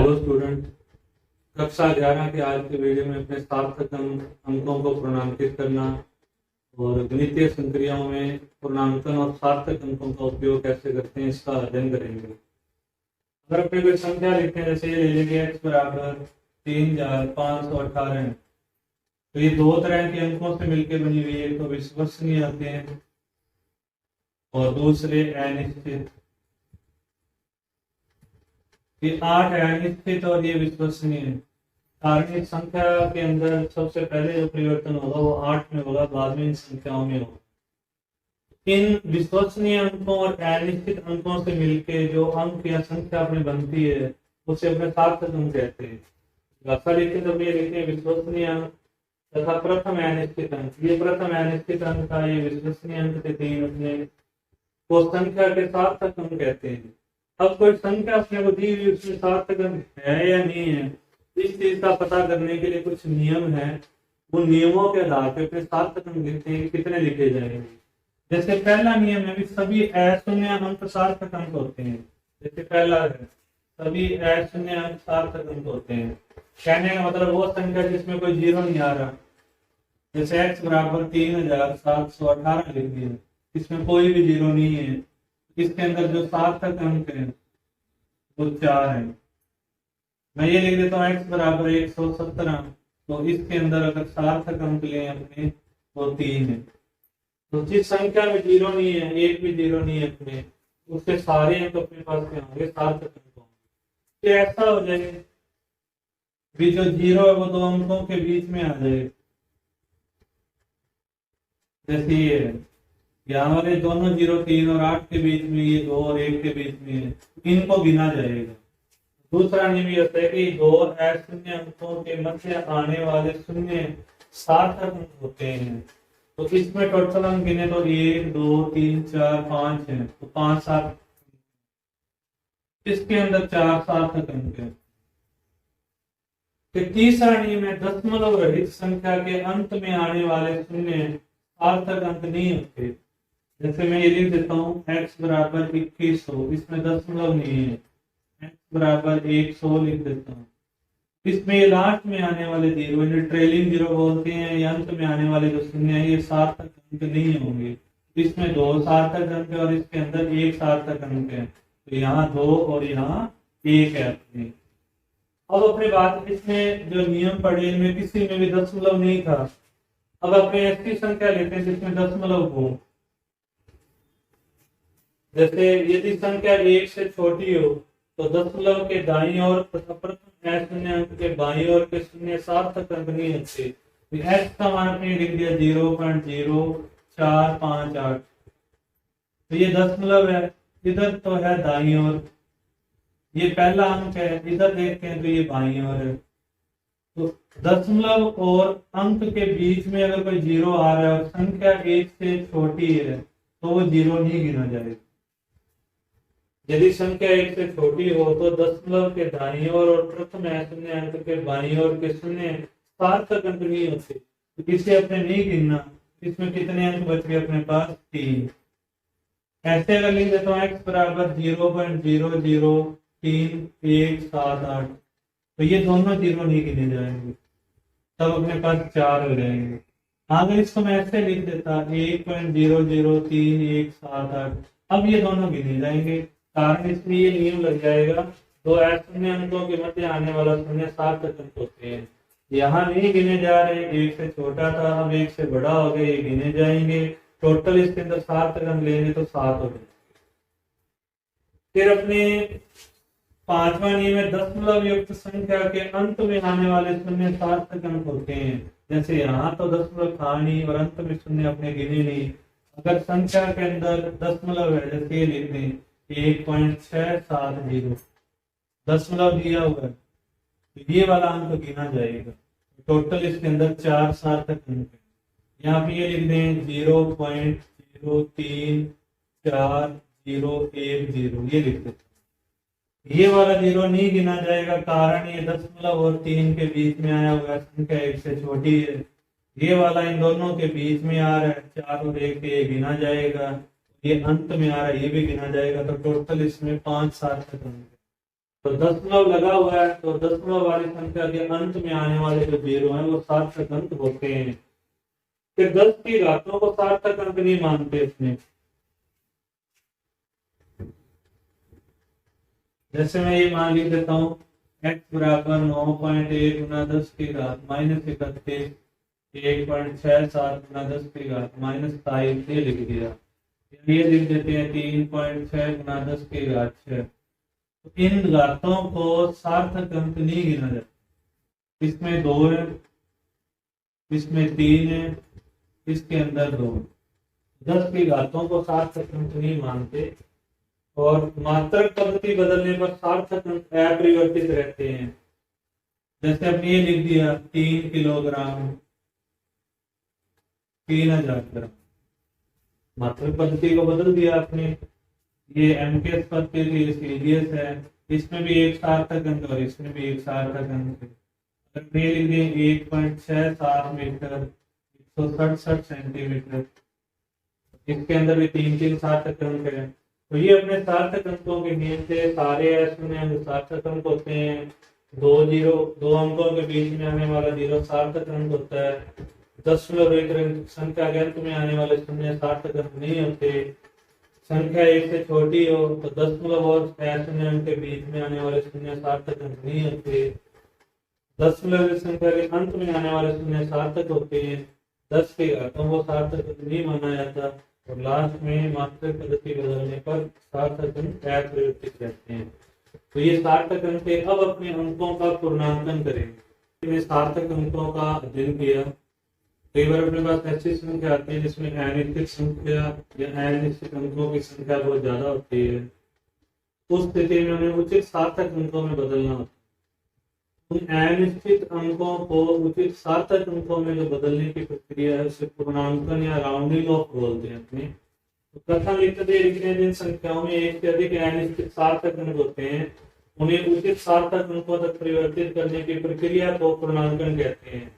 Hello student. कक्षा 11 के आज के वीडियो में अपने सार्थक अंकों को पूर्णांकित करना और गणितीय संक्रियाओं में पूर्णांकन और सार्थक अंकों का उपयोग कैसे करते हैं इसका अध्ययन करेंगे। अगर अपने कोई संख्या लिखते हैं, जैसे ये ले लेंगे x बराबर 3518, तो ये दो तरह के अंकों से मिलकर बनी हुई है। एक तो विश्वसनीय आते हैं और दूसरे अनिश्चित। ये 8 है अनिश्चित और ये विश्वसनीय। कारण इस संख्या के अंदर सबसे पहले जो परिवर्तन होगा वो 8 में होगा, बाद में इन संख्याओं में होगा। इन विश्वसनीय अंकों और अनिश्चित अंकों से मिलके जो अंक या संख्या अपनी बनती है उसे अपने सार्थक अंक कहते हैं। भाषा लिखते तो ये लिखते हैं विश्वसनीय अंक तथा प्रथम अनिश्चित अंक। ये प्रथम अनिश्चित अंक था, ये विश्वसनीय अंक थे 3 अपने, वो संख्या के सार्थक अंक कहते हैं। अब कोई संख्या अपने को दी हुई उसमें सार्थक अंक है या नहीं है, इस चीज का पता करने के लिए कुछ नियम है। उन नियमों के आधार पर अपने सार्थक अंक लिखते हैं कि कितने लिखे जाएंगे। जैसे पहला नियम है कि सभी अशून्य अंक सार्थक अंक होते हैं। जैसे पहला है सभी अशून्य अंक सार्थक अंक होते हैं। कहने का मतलब वो संख्या जिसमें कोई जीरो नहीं आ रहा। जैसे x बराबर 3718 लिख दिया, इसमें कोई भी जीरो नहीं है। इसके अंदर जो सार्थक अंक है वो 4 है। मैं ये लिख देता हूँ x बराबर 117, तो इसके अंदर अगर सार्थक अंक लें अपने तो 3 है। तो जिस संख्या में जीरो नहीं है, एक भी जीरो नहीं है अपने, उसके सारे अंक अपने पास क्या होंगे, सार्थक अंक होंगे। तो ऐसा हो जाए कि जो जीरो है वो दो अंकों के बीच में आ जाए। जैसे ये है, यहाँ वाले दोनों 0, 3 और 8 के बीच में, ये 2 और 1 के बीच में है, इनको गिना जाएगा। दूसरा नियम ये होता है कि दो अशून्य अंकों के मध्य आने वाले शून्य सार्थक अंक होते हैं। तो इसमें टोटल अंक गिने तो 1, 2, 3, 4, 5 है, तो 5 सार्थक। इसके अंदर 4 सार्थक अंक है। तो तीसरा नियम है दशमलव रहित संख्या के अंत में आने वाले शून्य सार्थक अंक नहीं होते। जैसे मैं ये लिख देता हूँ x बराबर 2100, इसमें दशमलव नहीं है, x बराबर 100 लिख देता हूँ। इसमें ये लास्ट में आने वाले जीरो, इन्हें ट्रेलिंग जीरो बोलते हैं, या अंत में आने वाले जो शून्य है ये सार्थक अंक नहीं होंगे। इसमें 2 सार्थक अंक है और इसके अंदर 1 सार्थक अंक है। तो यहाँ 2 और यहाँ 1 है अपने। अब अपने बात, इसमें जो नियम पढ़े इनमें किसी में भी दशमलव नहीं था। अब अपने ऐसी संख्या लेते हैं जिसमें दशमलव हो। जैसे यदि संख्या 1 से छोटी हो तो दशमलव के दाईं ओर तथा प्रथम अशून्य अंक के बाईं ओर के शून्य सार्थक अंक नहीं होते। x का मान अपने लिख दिया 0.0458। तो ये दशमलव है, इधर तो है दाईं ओर, ये पहला अंक है, इधर देखते हैं तो ये बाईं ओर है। तो दशमलव और अंक के बीच में अगर कोई जीरो आ रहा है और संख्या 1 से छोटी है तो वो जीरो नहीं गिना जाएगा। यदि संख्या 1 से छोटी हो तो दशमलव के दाईं ओर और प्रथम अशून्य अंक के बाईं ओर के शून्य सार्थक अंक नहीं होते, तो इसे अपने नहीं गिनना। इसमें कितने अंक बच गए अपने पास, 3। ऐसे अगर लिख देता हूँ x बराबर 0.003178, तो ये दोनों जीरो नहीं गिने जाएंगे, तब अपने पास 4 हो जाएंगे। अगर इसको मैं ऐसे लिख देता 1.003178, अब ये दोनों गिने जाएंगे। कारण इसमें ये नियम लग जाएगा, दो अशून्य अंकों के मध्य आने वाला शून्य सार्थक अंक होते हैं। यहाँ नहीं गिने जा रहे, 1 से छोटा था, अब 1 से बड़ा हो गया, ये गिने जाएंगे। टोटल इसके अंदर सार्थक अंक लेंगे तो 7 हो जाएंगे। फिर अपने 5वां नियम है दशमलव युक्त संख्या के अंत में आने वाले शून्य सार्थक अंक होते हैं। जैसे यहाँ तो दशमलव था नहीं और अंत में शून्य अपने गिने नहीं। अगर संख्या के अंदर दशमलव है, जैसे ये लिख दें 1.670, दशमलव दिया हुआ है, तो ये वाला अंक गिना जाएगा। टोटल इसके अंदर 4 सार्थक अंक है। यहाँ पे ये लिख दें 0.0341010, ये लिख देते। ये वाला जीरो नहीं गिना जाएगा, कारण ये दशमलव और 3 के बीच में आया हुआ है, संख्या 1 से छोटी है। ये वाला इन दोनों के बीच में आ रहा है, 4 और 1 ये गिना जाएगा। ये अंत में आ रहा है, ये भी गिना जाएगा। तो टोटल इसमें 5 सार्थक अंक है। तो दशमलव लगा हुआ है, तो दशमलव वाली संख्या के अंत में आने वाले जो जीरो हैं वो सार्थक अंक होते हैं। फिर 10 की घातों को सार्थक अंक नहीं मानते इसमें। जैसे मैं ये मान लिख देता हूँ x बराबर 9.1 गुना 10 की घात -31, 1.67 गुना 10 की घात -27 ये लिख दिया। ये लिख देते हैं 3.6 गुना 10 की घात 6। तो इन घातों को सार्थक अंक नहीं गिना जाता। इसमें 2 है, इसमें 3 है, इसके अंदर 2। 10 की घातों को सार्थक अंक नहीं मानते और मात्रक पद्धति बदलने पर सार्थक अंक अपरिवर्तित रहते हैं। जैसे हमने ये लिख दिया 3 किलोग्राम 3000 ग्राम, मात्रक पद्धति को बदल दिया आपने। ये एमकेएस पद्धति थी, सीडीएस है, इसमें भी एक सार्थक अंक और इसमें भी एक सार्थक अंक है। अगर ये लिख दिए 1.67 मीटर 167 सेंटीमीटर, इसके अंदर भी 3 सार्थक अंक है। तो ये अपने सार्थक अंकों के नियम से सारे ऐसे सार्थक अंक होते हैं। 2 अंकों के बीच में आने वाला 0 सार्थक अंक होता है। दशमलव रहित संख्या के अंत में आने वाले शून्य सार्थक अंक नहीं होते। संख्या 1 से छोटी हो तो दशमलव और शून्य अंक के बीच में आने वाले शून्य सार्थक अंक नहीं होते। दशमलव संख्या के अंत में आने वाले शून्य सार्थक होते हैं। 10 के घातों को सार्थक अंक नहीं माना जाता और लास्ट में मात्रक पद्धति बदलने पर सार्थक अंक अपरिवर्तित रहते हैं। तो ये सार्थक अंक है। अब अपने अंकों का पूर्णांकन करेंगे। सार्थक अंकों का अध्ययन किया। कई बार अपने पास ऐसी संख्या आती है जिसमें अनिश्चित संख्या या अनिश्चित अंकों की संख्या बहुत ज्यादा होती है। उस स्थिति में हमें उचित सार्थक अंकों में बदलना होता है। उन अनिश्चित अंकों को उचित सार्थक अंकों में जो बदलने की प्रक्रिया है उसे पूर्णांकन या राउंडिंग ऑफ बोलते हैं अपने। तो प्रथम लिखते हैं जिन संख्याओं में एक से अधिक अनिश्चित सार्थक अंक होते हैं उन्हें उचित सार्थक अंकों तक परिवर्तित करने की प्रक्रिया को पूर्णांकन कहते हैं।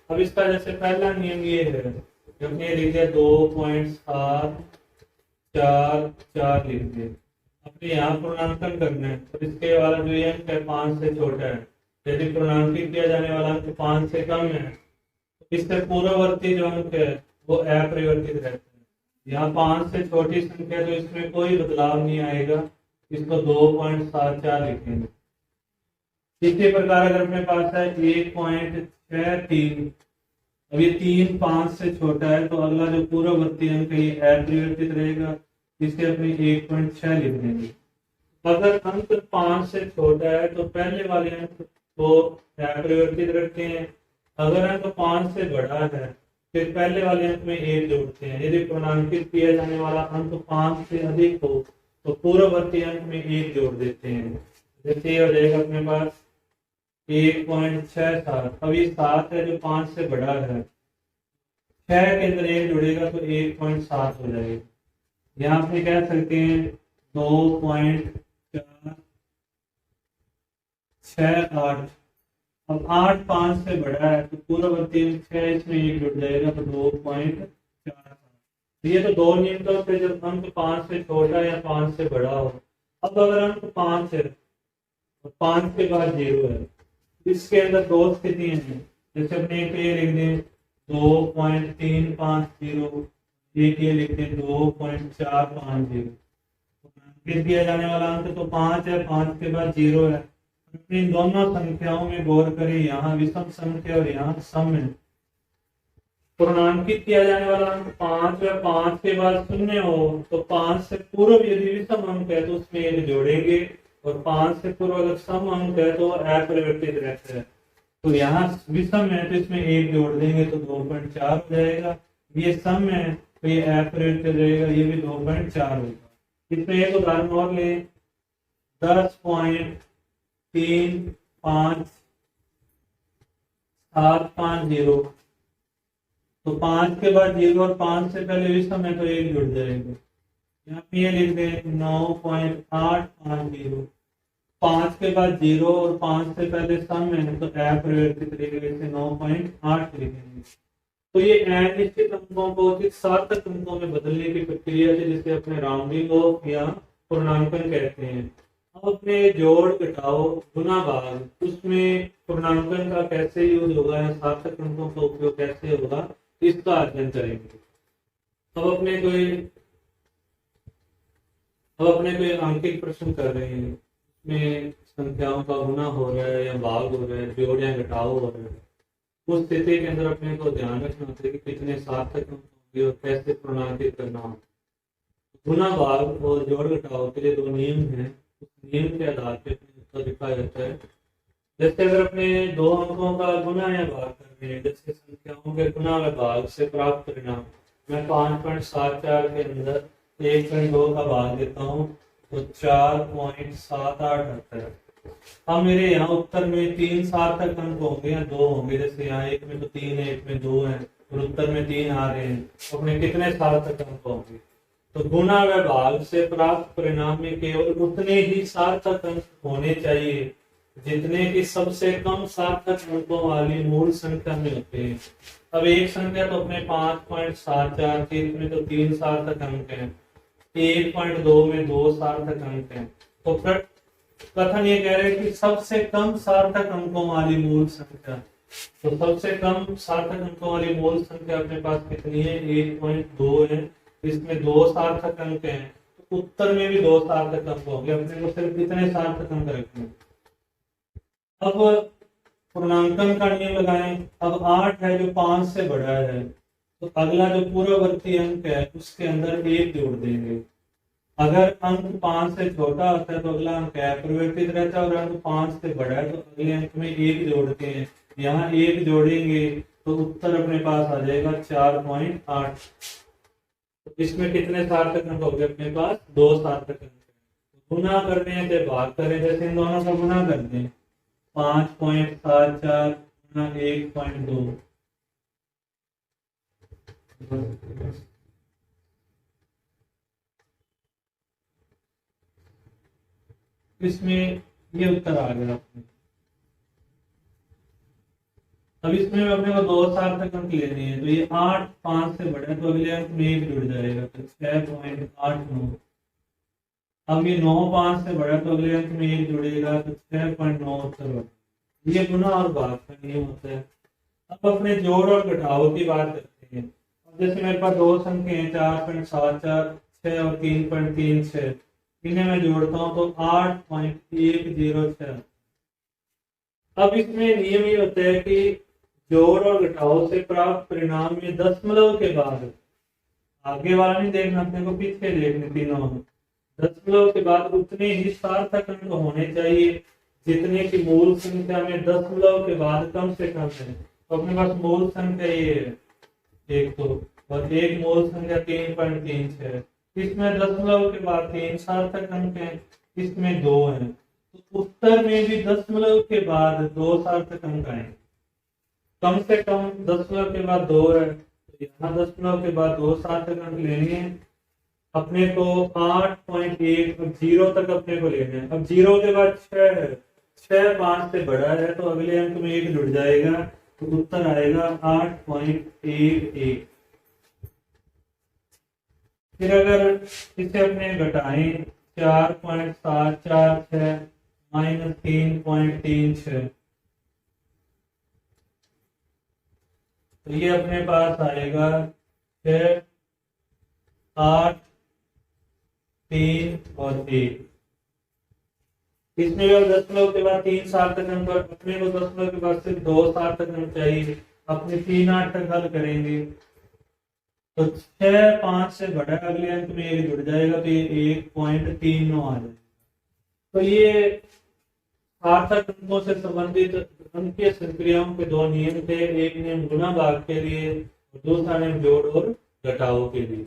अब इसका जैसे पहला नियम ये है, हमने लिख दिया 2.744 लिख दिया। अपने यहाँ पूर्णांकन करना है तो इसके वाला जो ये अंक है 5 से छोटा है। यदि पूर्णांकित किया जाने वाला अंक 5 से कम है तो इससे पूर्ववर्ती जो अंक है वो अपरिवर्तित रहता है। यहाँ 5 से छोटी संख्या तो इसमें कोई बदलाव नहीं आएगा, इसको 2.74 लिखेंगे। इसी प्रकार अगर अपने पास है 1.63, अब ये 3 5 से छोटा है तो अगला जो पूर्ववर्ती अंक है ये अपरिवर्तित रहेगा, इसे अपने 1.6 लिख देंगे। अगर अंक 5 से छोटा है तो पहले वाले अंक को अपरिवर्तित रखते हैं। अगर अंक 5 से बड़ा है फिर पहले वाले अंक में 1 जोड़ते हैं। यदि पूर्णांकित किया जाने वाला अंक 5 से अधिक हो तो पूर्ववर्ती अंक में 1 जोड़ देते हैं। जैसे ये हो जाएगा अपने पास 1.67। अब ये 7 है जो 5 से बड़ा है, 6 के अंदर 1 जुड़ेगा तो 1.7 हो जाएगा। यहाँ पे कह सकते हैं 2.468। अब 8 5 से बड़ा है तो पूर्ववर्ती अंक 6 इसमें 1 जुड़ जाएगा तो 2.4। ये तो दो नियम तो होते जब अंक 5 से छोटा या 5 से बड़ा हो। अब अगर अंक 5 है और 5 के बाद 0 है, इसके अंदर दो स्थितियां हैं। जैसे अपने एक ये लिख दें 2.350, एक ये लिख दें 2.450। फिर दिया जाने वाला अंक तो 5 है, 5 के बाद 0 है। इन दोनों संख्याओं में गौर करें, यहाँ विषम संख्या और यहाँ सम है। पूर्णांकित किया जाने वाला अंक 5 है, 5 के बाद 0 हो तो 5 से पूर्व यदि विषम अंक है तो उसमें 1 जोड़ेंगे और 5 से पूर्व अगर सम अंक है तो अपरिवर्तित रहता है। तो यहाँ विषम है तो इसमें 1 जोड़ देंगे तो 2.4 हो जाएगा। ये सम है तो ये अपरिवर्तित रहेगा, ये भी 2.4 होगा। इसमें एक उदाहरण और ले 10.35750। तो 5 के बाद 0 और 5 से पहले विषम है तो 1 जुड़ जाएगा। यहाँ पे ये लिख दें 9.850। 5 के बाद 0 और 5 से पहले सम है तो अपरिवर्तित रहेगा, इसे 9.8 लिखेंगे। तो ये अनिश्चित अंकों को उचित सार्थक अंकों में बदलने की प्रक्रिया है जिसे अपने राउंडिंग ऑफ या पूर्णांकन कहते हैं। अब अपने जोड़ घटाओ गुना भाग उसमें पूर्णांकन का कैसे यूज होगा या सार्थक अंकों का उपयोग कैसे होगा इसका अध्ययन करेंगे। अब अपने कोई आंकिक प्रश्न कर रहे हैं, इसमें संख्याओं का गुना हो रहा है या भाग हो रहा है, जोड़ या घटाव हो रहा है, उस स्थिति के अंदर अपने को ध्यान रखना होता है कि कितने सार्थक अंक होंगे और कैसे पूर्णांकित करना होगा। गुना भाग और जोड़ घटाव के लिए दो नियम हैं, उस नियम के आधार पर उत्तर लिखा जाता है। जैसे अगर अपने दो अंकों का गुना या भाग कर रहे हैं, जैसे संख्याओं के गुना व भाग से प्राप्त परिणाम, मैं 5.74 के अंदर 1.2 का भाग देता हूँ तो 4.78 आता है। अब मेरे यहाँ उत्तर में 3 सार्थक अंक होंगे या 2 होंगे, जैसे यहाँ एक में तो 3 है, एक में 2 है और उत्तर में 3 आ रहे हैं, तो अपने कितने सार्थक अंक होंगे। तो गुना व भाग से प्राप्त परिणाम में केवल उतने ही सार्थक अंक होने चाहिए जितने की सबसे कम सार्थक अंकों वाली मूल संख्या में होते हैं। अब एक संख्या तो अपने 5.74 थी, इसमें तो 3 सार्थक अंक हैं, 1.2 में 2 सार्थक अंक हैं, तो कथन ये कह रहे हैं कि सबसे कम सार्थक अंकों वाली मूल संख्या, तो सबसे कम सार्थक अंकों वाली मूल संख्या अपने पास कितनी है, 1.2 है, इसमें 2 सार्थक अंक हैं, तो उत्तर में भी 2 सार्थक अंक होंगे। अपने को सिर्फ कितने सार्थक अंक रखने। अब पूर्णांकन का नियम लगाएं। अब 8 है जो 5 से बड़ा है, तो अगला जो पूर्ववर्ती अंक है उसके अंदर 1 जोड़ देंगे। अगर अंक 5 से छोटा होता है तो अगला अंक अपरिवर्तित रहता है, और अंक 5 से बड़ा है तो अगले अंक में 1 जोड़ते हैं। यहाँ 1 जोड़ेंगे तो उत्तर अपने पास आ जाएगा 4.8। तो इसमें कितने सार्थक अंक हो गए अपने पास, 2 सार्थक अंक। गुना कर रहे हैं तो भाग करें, जैसे इन दोनों का गुना कर दें, 5.74 गुना 1.2, इसमें ये उत्तर आ गया अपने। अब इसमें अपने को 2 सार्थक अंक लेने हैं, तो ये 8 5 से बड़ा है तो अगले अंक में 1 जुड़ जाएगा, तो 6.89। अब ये 9 5 से बड़ा है तो अगले अंक में 1 जुड़ेगा, तो 6.9 उत्तर होगा। ये गुना और भाग का नियम होता है। अब अपने जोड़ और घटाव की बात करते हैं। अब जैसे मेरे पास 2 संख्या हैं, 4.74 6 और 3.36, इन्हें मैं जोड़ता हूं तो 8.106। अब इसमें नियम ये होता है कि जोड़ और घटाव से प्राप्त परिणाम में दशमलव के बाद, आगे वाला नहीं देखना, अपने को पीछे देखने तीनों, दशमलव के बाद उतने ही सार्थक अंक होने चाहिए जितने की मूल संख्या में दशमलव के बाद कम से कम है। तो अपने पास मूल संख्या ये है एक, तो और एक मूल संख्या 3.36, इसमें दशमलव के बाद 3 सार्थक अंक हैं, इसमें 2 हैं, तो उत्तर में भी दशमलव के बाद 2 सार्थक अंक आए। कम से कम दशमलव के बाद 2 है, तो यहाँ दशमलव के बाद 2 सार्थक अंक लेने हैं। अपने को 8.1 अब 0 तक अपने को लेना है। अब 0 के बाद 6 है, 6 5 से बड़ा है तो अगले अंक में 1 जुड़ जाएगा, तो उत्तर आएगा 8.11। फिर अगर इसे अपने घटाएं, 4.746 माइनस 3.36, तो ये अपने पास आएगा 6 8 3 और 1। इसमें भी दशमलव के बाद 3 सार्थक अंक, अपने को दशमलव के बाद सिर्फ 2 सार्थक अंक चाहिए। अपने 3 8 तक हल करेंगे तो 6 5 से बड़ा अगले अंक में 1 जुड़ जाएगा, तो ये 1.39 आ जाएगा। तो ये सार्थक अंकों से संबंधित अंकीय संक्रियाओं के 2 नियम थे। एक नियम गुना भाग के लिए और दूसरा नियम जोड़ और घटाव के लिए।